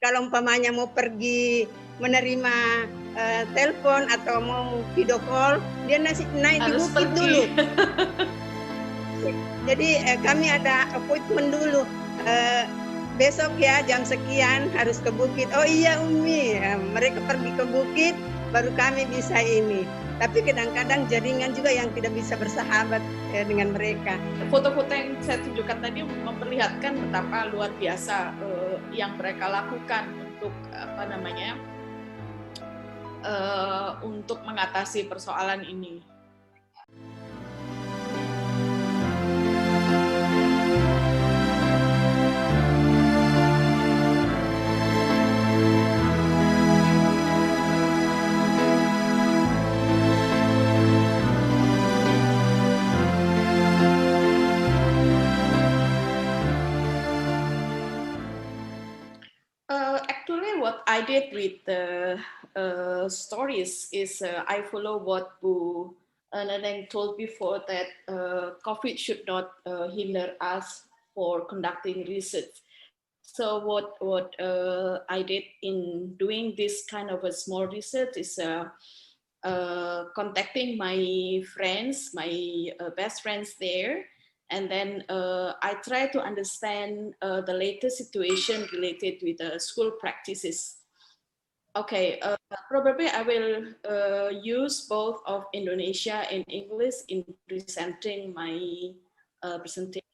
kalau umpamanya mau pergi menerima telepon atau mau video call, dia naik di bukit dulu. Jadi kami ada appointment dulu. Besok ya jam sekian harus ke bukit. Oh iya Umi, mereka pergi ke bukit, baru kami bisa ini. Tapi kadang-kadang jaringan juga yang tidak bisa bersahabat dengan mereka. Foto-foto yang saya tunjukkan tadi memperlihatkan betapa luar biasa yang mereka lakukan untuk untuk mengatasi persoalan ini. Actually, what I did with the stories is I follow what Bu Neneng told before, that COVID should not hinder us for conducting research. So what I did in doing this kind of a small research is contacting my friends, my best friends there, and then I try to understand the latest situation related with the school practices. Okay, probably I will use both of Indonesia and English in presenting my presentation.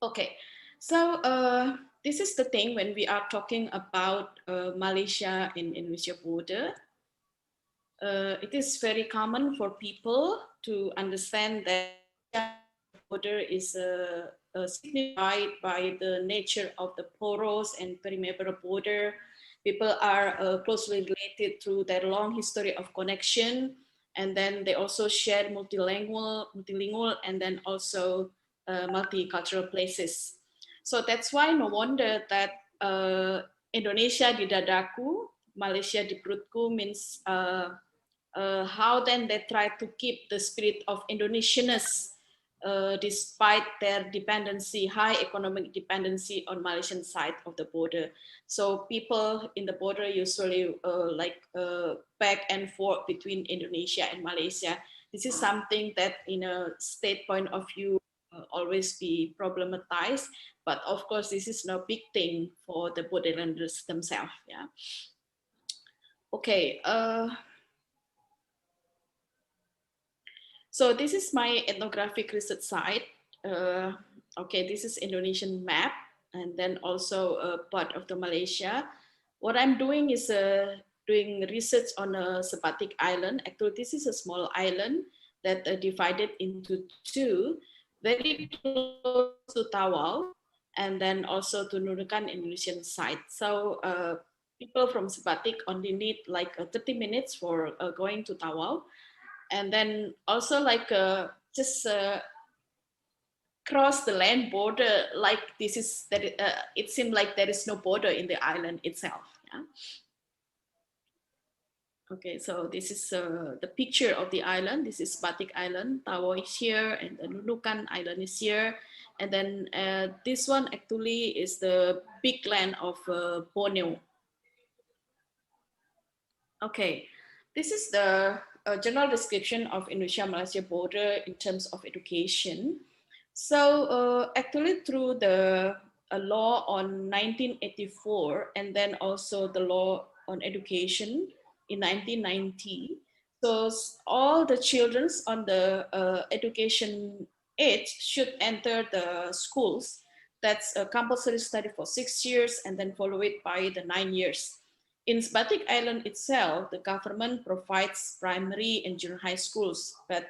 Okay, so this is the thing when we are talking about Malaysia and Indonesia border. It is very common for people to understand that border is signified by the nature of the porous and permeable border. People are closely related through their long history of connection, and then they also share multilingual, and then also multicultural places. So that's why no wonder that Indonesia di dadaku, Malaysia di perutku means how then they try to keep the spirit of Indonesianness despite their dependency, high economic dependency on Malaysian side of the border. So people in the border usually back and forth between Indonesia and Malaysia. This is something that in a state point of view always be problematized, but of course this is no big thing for the borderlanders themselves. Yeah. Okay. So this is my ethnographic research site. Okay, this is Indonesian map, and then also a part of the Malaysia. What I'm doing is doing research on a Sebatik island. Actually, this is a small island that divided into two, very close to Tawau, and then also to Nunukan Indonesian side. So people from Sebatik only need like 30 minutes for going to Tawau. And then also like just cross the land border, like this is that it seemed like there is no border in the island itself. Yeah? Okay, so this is the picture of the island. This is Batik Island. Tawau is here, and the Nunukan Island is here. And then this one actually is the big land of Borneo. Okay, this is the general description of Indonesia-Malaysia border in terms of education. So actually through the law on 1984 and then also the law on education in 1990, so all the children on the education age should enter the schools. That's a compulsory study for 6 years and then follow it by the 9 years. In Sebatik Island itself, the government provides primary and junior high schools, but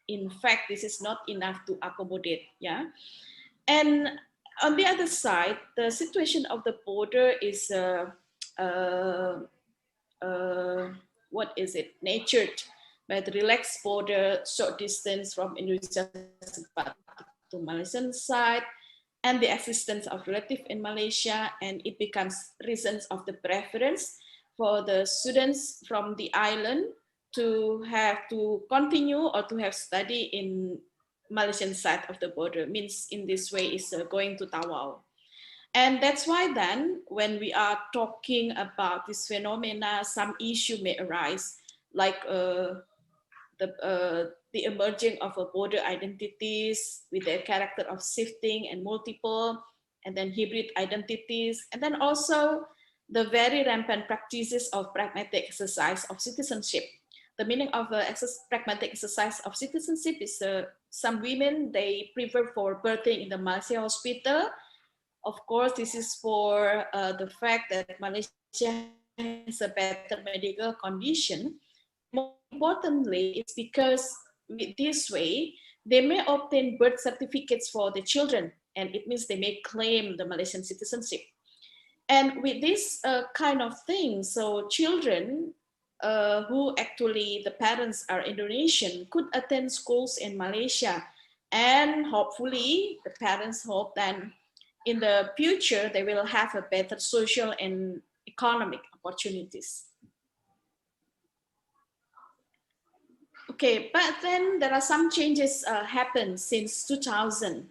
in fact, this is not enough to accommodate. Yeah, and on the other side, the situation of the border is what is it? Natured by the relaxed border, short distance from Indonesia to Malaysian side, and the existence of relative in Malaysia, and it becomes reasons of the preference for the students from the island to have to continue or to have study in Malaysian side of the border. Means in this way is going to Tawau. And that's why then, when we are talking about this phenomena, some issue may arise, like the emerging of a border identities with their character of shifting and multiple, and then hybrid identities, and then also the very rampant practices of pragmatic exercise of citizenship. The meaning of pragmatic exercise of citizenship is some women, they prefer for birthing in the Malaysia hospital. Of course, this is for the fact that Malaysia has a better medical condition. More importantly, it's because with this way, they may obtain birth certificates for the children, and it means they may claim the Malaysian citizenship. And with this kind of thing, so children who actually the parents are Indonesian could attend schools in Malaysia, and hopefully the parents hope that in the future they will have a better social and economic opportunities. Okay, but then there are some changes happened since 2000.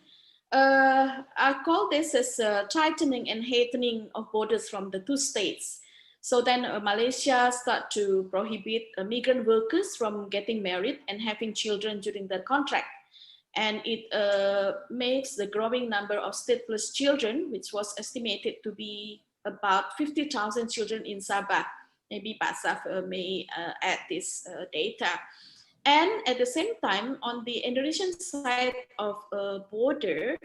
I call this as a tightening and hastening of borders from the two states. So then Malaysia start to prohibit migrant workers from getting married and having children during their contract. And it makes the growing number of stateless children, which was estimated to be about 50,000 children in Sabah. Maybe Pak Saf may add this data. And at the same time, on the Indonesian side of a border,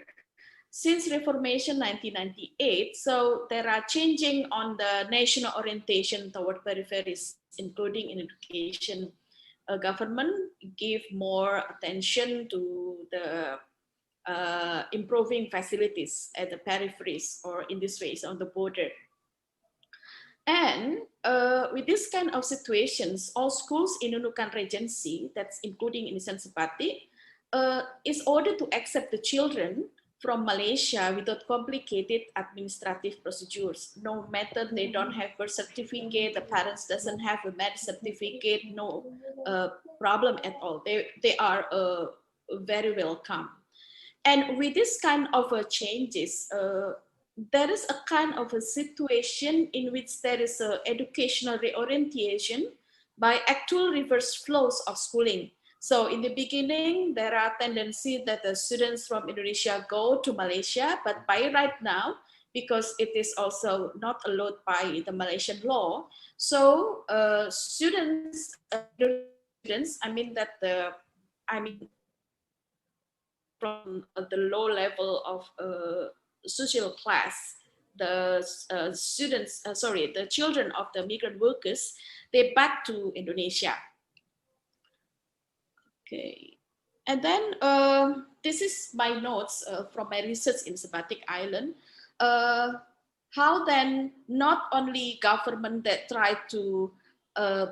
since Reformation 1998, so there are changing on the national orientation toward peripheries, including in education. Government give more attention to the improving facilities at the peripheries, or in this case on the border. And with this kind of situations, all schools in Nunukan Regency, that's including in Sebatik, is ordered to accept the children from Malaysia without complicated administrative procedures. No matter they don't have birth certificate, the parents doesn't have a marriage certificate, no problem at all. They are very welcome. And with this kind of changes, there is a kind of a situation in which there is a educational reorientation by actual reverse flows of schooling. So in the beginning, there are tendencies that the students from Indonesia go to Malaysia, but by right now, because it is also not allowed by the Malaysian law, so students, from the low level of social class, the the children of the migrant workers, they back to Indonesia. Okay, and then this is my notes from my research in Sebatik Island. How then not only government that try to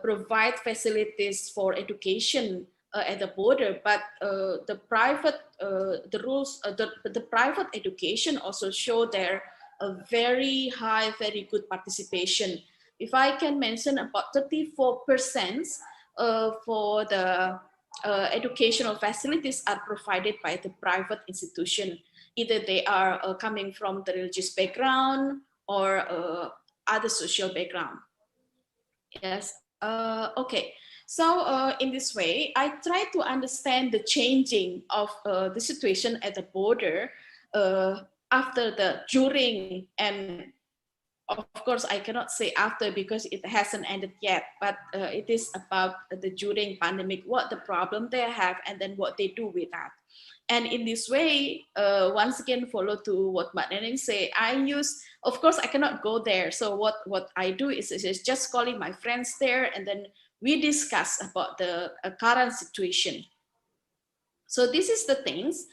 provide facilities for education at the border, but the private the private education also show there a very high, very good participation. If I can mention, about 34% for the educational facilities are provided by the private institution. Either they are coming from the religious background or other social background. Yes, okay. So in this way, I try to understand the changing of the situation at the border after the, during, and of course, I cannot say after because it hasn't ended yet, but it is about the during pandemic, what the problem they have, and then what they do with that. And in this way, once again, follow to what Mbak Neneng say, I use, of course, I cannot go there. So what I do is just calling my friends there, and then we discuss about the current situation. So this is the things.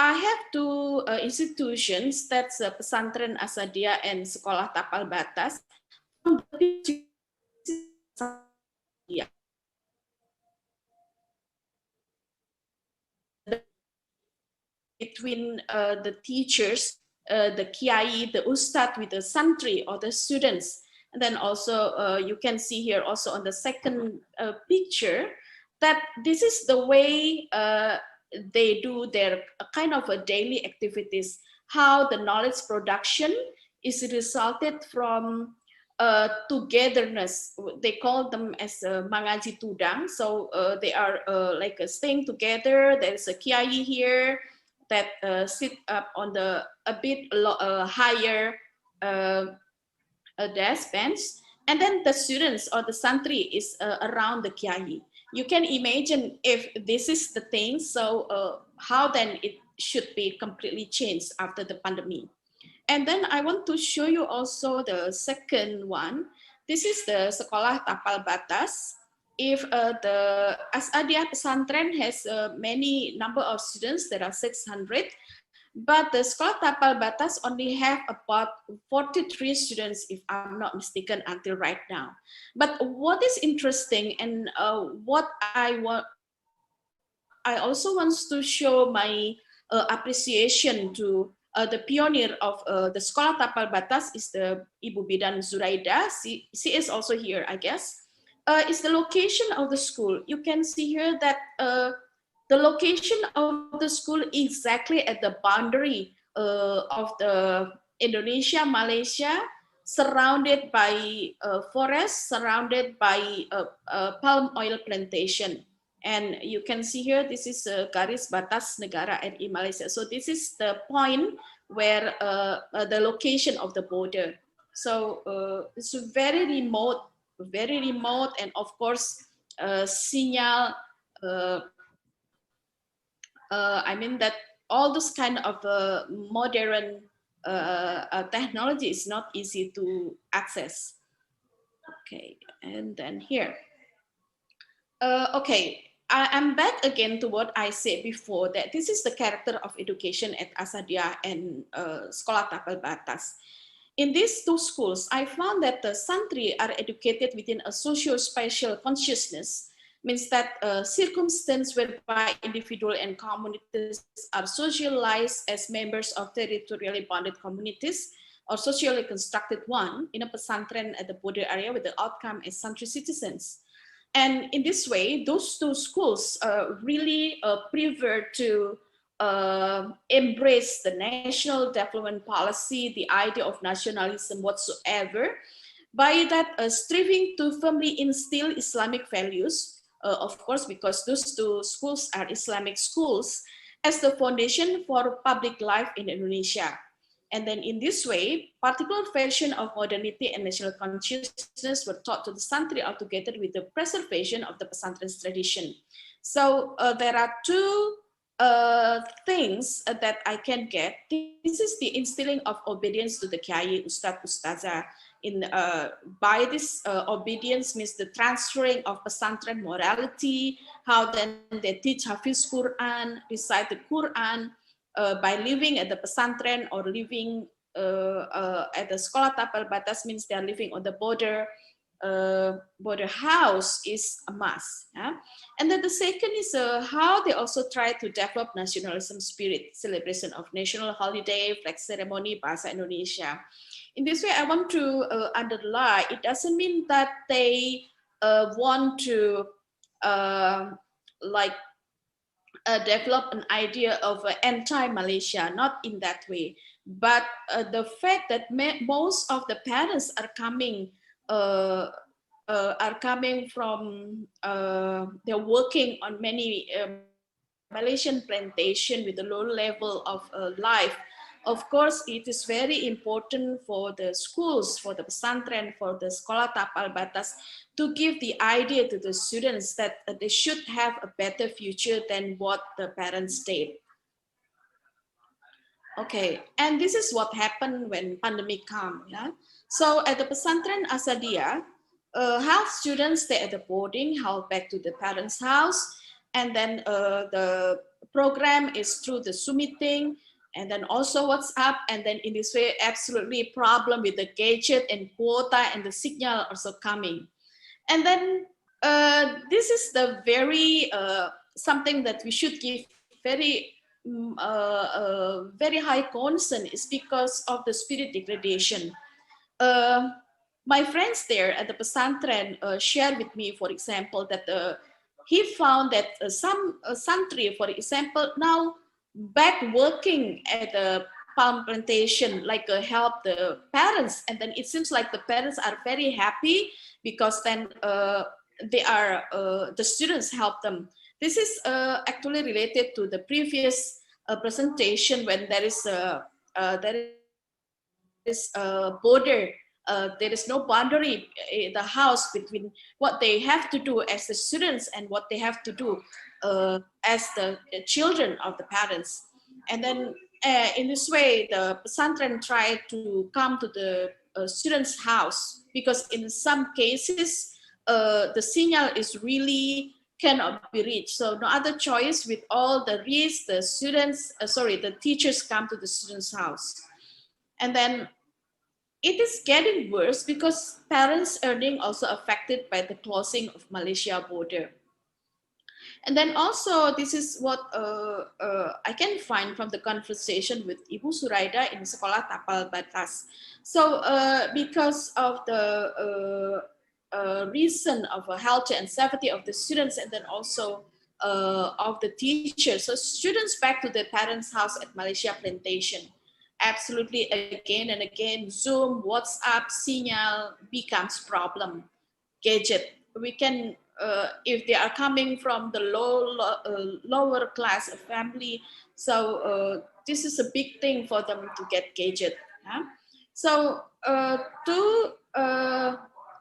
I have two institutions, that's Pesantren Asadia and Sekolah Tapal Batas. Between the teachers, the kiai, the ustad with the santri or the students. And then also you can see here also on the second picture that this is the way they do their kind of a daily activities. how the knowledge production is resulted from togetherness. They call them as mangaji tudang. So they are like staying together. There is a kiai here that sit up on the a bit higher desk bench, and then the students or the santri is around the kiai. You can imagine if this is the thing, so how then it should be completely changed after the pandemic. And then I want to show you also the second one. This is the sekolah tapal batas. If the Asadia pesantren has many number of students, there are 600, but the sekolah tapal batas only have about 43 students, if I'm not mistaken, until right now. But what is interesting, and what I also want to show my appreciation to the pioneer of the sekolah tapal batas is the Ibu Bidan Zuraida. She is also here, I guess. Is the location of the school. You can see here that the location of the school exactly at the boundary of the Indonesia, Malaysia, surrounded by forest, surrounded by palm oil plantation. And you can see here, this is garis batas negara RI Malaysia. So this is the point where the location of the border. So it's very remote, and of course, signal. I mean that all this kind of modern technology is not easy to access. Okay, and then here. Okay, I'm back again to what I said before, that this is the character of education at Asadia and Sekolah Tapal Batas. In these two schools, I found that the santri are educated within a socio-spatial consciousness, means that circumstance whereby individual and communities are socialized as members of territorially bounded communities or socially constructed one in a pesantren at the border area with the outcome as santri citizens. And in this way, those two schools really prefer to embrace the national development policy, the idea of nationalism whatsoever, by that striving to firmly instill Islamic values, of course, because those two schools are Islamic schools, as the foundation for public life in Indonesia. And then in this way, particular version of modernity and national consciousness were taught to the santri altogether with the preservation of the pesantren's tradition. So there are two things that I can get. This is the instilling of obedience to the kiai, ustad, ustazah. By this obedience means the transferring of pesantren morality, how then they teach Hafiz Quran, recite the Quran, by living at the pesantren or living at the sekolah tapal batas means they are living on the border house is a must. Yeah? And then the second is how they also try to develop nationalism spirit, celebration of national holiday, flag ceremony, bahasa Indonesia. In this way, I want to underline, it doesn't mean that they want to develop an idea of anti-Malaysia, not in that way. But the fact that most of the parents are coming from, they're working on many Malaysian plantation with a low level of life. Of course, it is very important for the schools, for the pesantren, for the sekolah tapal batas, to give the idea to the students that they should have a better future than what the parents did. Okay, and this is what happened when pandemic came. Yeah? So at the pesantren Asadia, half students stay at the boarding, half back to the parents' house, and then the program is through the Zoom meeting, and then also WhatsApp, and then in this way, absolutely problem with the gadget and quota and the signal also coming. And then this is the very something that we should give very very high concern is because of the spirit degradation. My friends there at the pesantren shared with me, for example, that he found that some santri, for example, now back working at the palm plantation, like help the parents, and then it seems like the parents are very happy because then the students help them. This is actually related to the previous presentation when there is a border. There is no boundary in the house between what they have to do as the students and what they have to do as the children of the parents. And then in this way, the pesantren try to come to the students' house, because in some cases, the signal is really cannot be reached. So no other choice, with all the risks, the students, the teachers come to the students' house. And then it is getting worse because parents' earning also affected by the closing of Malaysia border. And then also, this is what I can find from the conversation with Ibu Suraida in Sekolah Tapal Batas. So because of the reason of health and safety of the students, and then also of the teachers, so students back to their parents' house at Malaysia Plantation. Absolutely, again and again, Zoom, WhatsApp, signal becomes problem. Gadget, we can, if they are coming from the lower class of family, so this is a big thing for them to get gadget. Huh? So to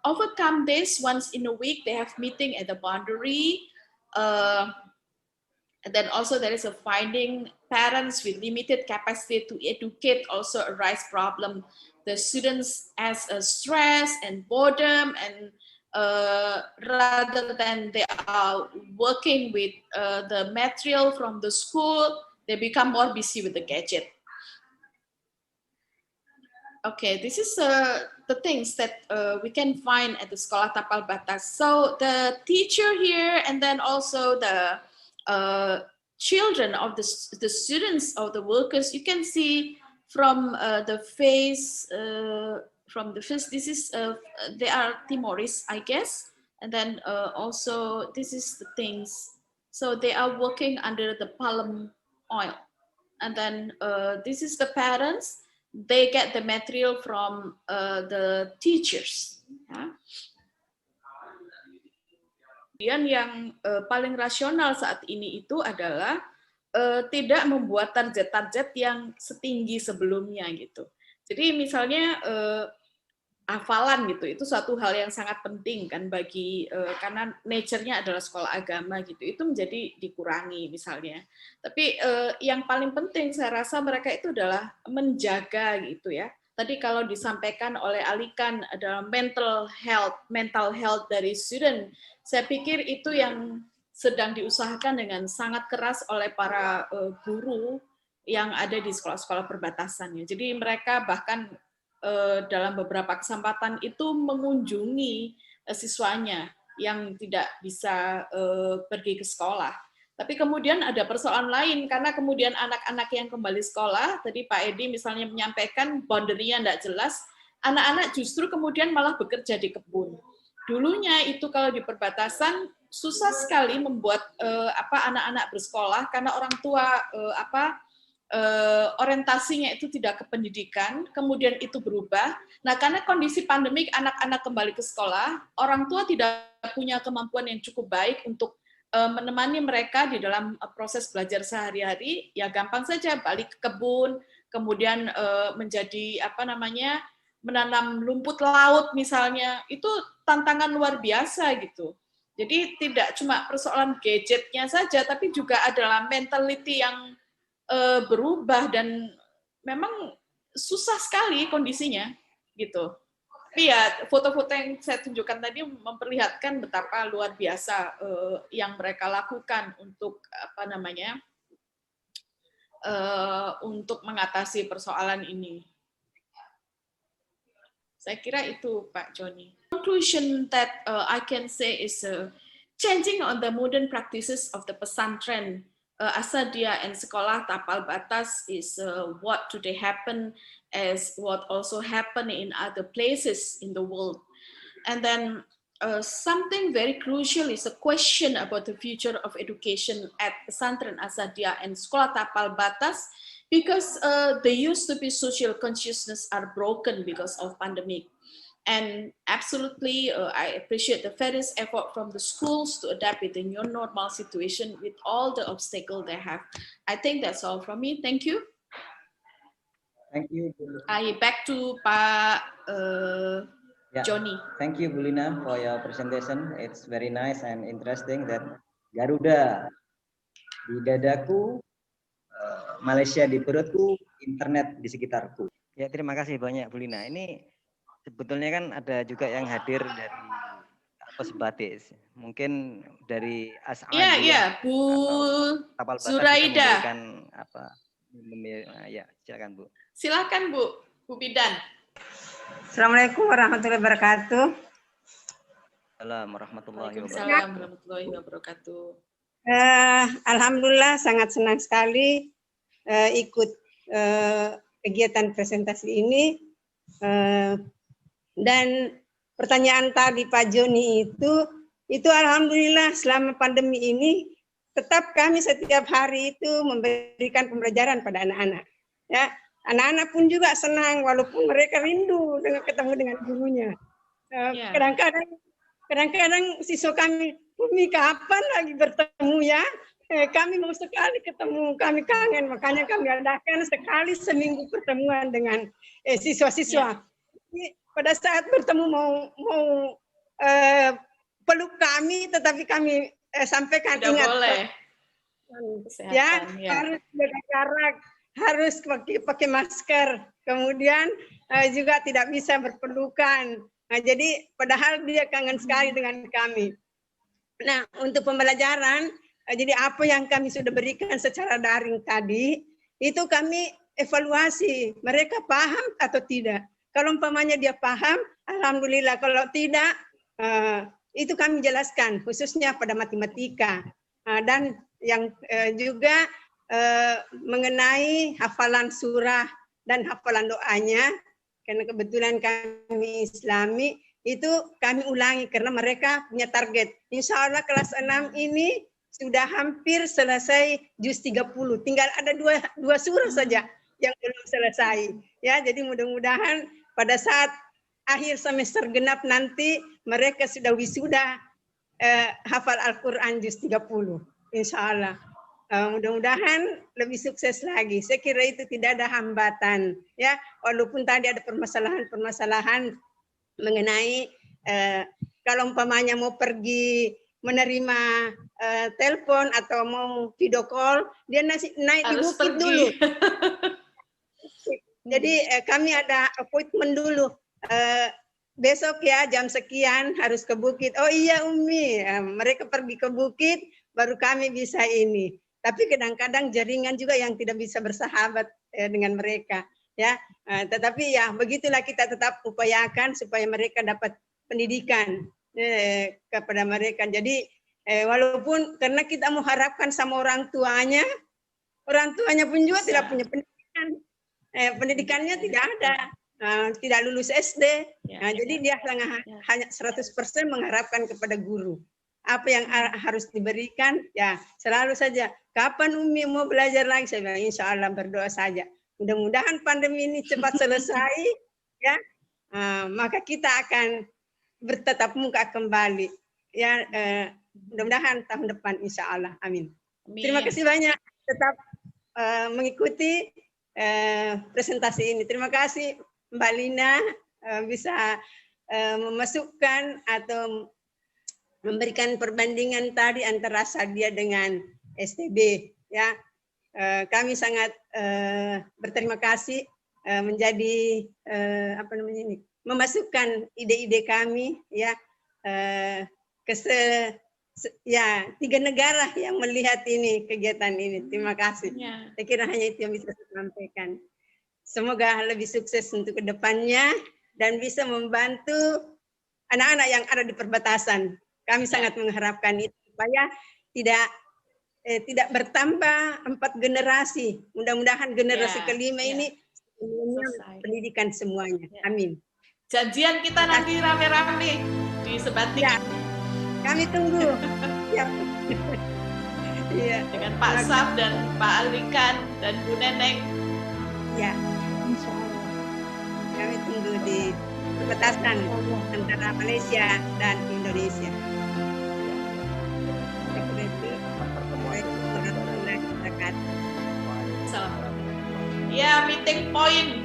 overcome this, once in a week they have meeting at the boundary. And then also there is a finding parents with limited capacity to educate also arise problem. The students as a stress and boredom, and rather than they are working with the material from the school, they become more busy with the gadget. Okay, this is the things that we can find at the Sekolah Tapal Batas. So the teacher here, and then also the children of the students of the workers, you can see from the face, this is, they are Timorese, I guess. And then also, this is the things. So they are working under the palm oil. And then this is the parents. They get the material from the teachers. Ya. Kemudian yang paling rasional saat ini itu adalah tidak membuat target-target yang setinggi sebelumnya gitu. Jadi misalnya hafalan gitu, itu suatu hal yang sangat penting kan bagi, karena nature-nya adalah sekolah agama gitu, itu menjadi dikurangi misalnya. Tapi yang paling penting saya rasa mereka itu adalah menjaga gitu ya. Tadi kalau disampaikan oleh Alikan adalah mental health dari student, saya pikir itu yang sedang diusahakan dengan sangat keras oleh para guru yang ada di sekolah-sekolah perbatasannya. Jadi mereka bahkan dalam beberapa kesempatan itu mengunjungi siswanya yang tidak bisa pergi ke sekolah. Tapi kemudian ada persoalan lain, karena kemudian anak-anak yang kembali sekolah, tadi Pak Edi misalnya menyampaikan boundary-nya tidak jelas, anak-anak justru kemudian malah bekerja di kebun. Dulunya itu kalau di perbatasan susah sekali membuat anak-anak bersekolah, karena orang tua orientasinya itu tidak ke pendidikan, kemudian itu berubah. Nah, karena kondisi pandemik, anak-anak kembali ke sekolah, orang tua tidak punya kemampuan yang cukup baik untuk menemani mereka di dalam proses belajar sehari-hari. Ya gampang saja balik ke kebun, kemudian menjadi menanam lumput laut misalnya. Itu tantangan luar biasa gitu. Jadi tidak cuma persoalan gadgetnya saja, tapi juga adalah mentality yang berubah, dan memang susah sekali kondisinya gitu. Tapi ya foto-foto yang saya tunjukkan tadi memperlihatkan betapa luar biasa yang mereka lakukan untuk untuk mengatasi persoalan ini. Saya kira itu Pak Joni. Conclusion that I can say is changing on the modern practices of the pesantren Asadia and Sekolah Tapal Batas is what today happen, as what also happen in other places in the world. And then something very crucial is a question about the future of education at Pesantren Asadia and Sekolah Tapal Batas Because there used to be social consciousness are broken because of pandemic. And absolutely, I appreciate the various effort from the schools to adapt with the new normal situation with all the obstacles they have. I think that's all from me. Thank you. Thank you. Back to Pak Johnny. Thank you, Bulina, for your presentation. It's very nice and interesting that Garuda di dadaku, Malaysia di perutku, internet di sekitarku. Ya, terima kasih banyak, Bulina. Ini sebetulnya kan ada juga yang hadir dari Sebatik. Mungkin dari ASA. Iya, Bu Zuraida. Ya, silakan Bu. Silakan Bu Bidan. Assalamualaikum warahmatullahi wabarakatuh. Waalaikumsalam warahmatullahi wabarakatuh. Alhamdulillah sangat senang sekali ikut kegiatan presentasi ini. Dan pertanyaan tadi Pak Joni itu alhamdulillah selama pandemi ini tetap kami setiap hari itu memberikan pembelajaran pada anak-anak. Ya, anak-anak pun juga senang walaupun mereka rindu dengan ketemu dengan gurunya. Kadang-kadang siswa kami, Umi kapan lagi bertemu ya? Kami mau sekali ketemu, kami kangen, makanya kami adakan sekali seminggu pertemuan dengan siswa-siswa. Pada saat bertemu mau peluk kami, tetapi kami sampaikan tidak ingat boleh. Harus jaga jarak, harus pakai masker, kemudian juga tidak bisa berpelukan. Nah, jadi padahal dia kangen sekali dengan kami. Nah, untuk pembelajaran, jadi apa yang kami sudah berikan secara daring tadi, itu kami evaluasi, mereka paham atau tidak. Kalau umpamanya dia paham, alhamdulillah. Kalau tidak, itu kami jelaskan, khususnya pada matematika. Dan yang juga mengenai hafalan surah dan hafalan doanya, karena kebetulan kami Islami, itu kami ulangi karena mereka punya target. Insya Allah kelas 6 ini sudah hampir selesai juz 30. Tinggal ada dua surah saja yang belum selesai. Ya, jadi mudah-mudahan pada saat akhir semester genap nanti mereka sudah wisuda hafal Al-Quran juz 30. Insya Allah. Mudah-mudahan lebih sukses lagi. Saya kira itu tidak ada hambatan, ya. Walaupun tadi ada permasalahan mengenai kalau umpamanya mau pergi menerima telepon atau mau video call, dia naik di bukit dulu. Jadi kami ada appointment dulu. Besok ya jam sekian harus ke bukit. Oh iya Umi, mereka pergi ke bukit, baru kami bisa ini. Tapi kadang-kadang jaringan juga yang tidak bisa bersahabat dengan mereka, ya. Tetapi ya begitulah kita tetap upayakan supaya mereka dapat pendidikan kepada mereka. Jadi walaupun karena kita mengharapkan sama orang tuanya pun juga tidak punya pendidikan, pendidikannya tidak ada, tidak lulus SD. Jadi dia hanya 100% mengharapkan kepada guru. Apa yang harus diberikan, ya selalu saja. Kapan Umi mau belajar lagi? Saya bilang, insya Allah berdoa saja. Mudah-mudahan pandemi ini cepat selesai, ya. Maka kita akan bertatap muka kembali. Ya, mudah-mudahan tahun depan, insya Allah. Amin. Terima kasih banyak. Tetap mengikuti presentasi ini. Terima kasih Mbak Lina bisa memasukkan atau memberikan perbandingan tadi antara Sadia dengan STB, ya. Kami sangat berterima kasih menjadi memasukkan ide-ide kami, ya, ke tiga negara yang melihat ini kegiatan ini. Terima kasih. Saya kira hanya itu yang bisa saya sampaikan. Semoga lebih sukses untuk kedepannya dan bisa membantu anak-anak yang ada di perbatasan. Kami sangat mengharapkan itu supaya tidak bertambah 4 generasi. Mudah-mudahan generasi kelima ini pendidikan semuanya. Amin. Janjian kita nanti rame-rame di Sebatik. Ya, kami tunggu. Dengan Pak Sam dan Pak Alikan dan Bu Neneng. Ya, Insya Allah. kami tunggu di perbatasan antara Malaysia dan Indonesia. Sampai pertemuan Warahmatullahi wabarakatuh. Salam. Ya, meeting point.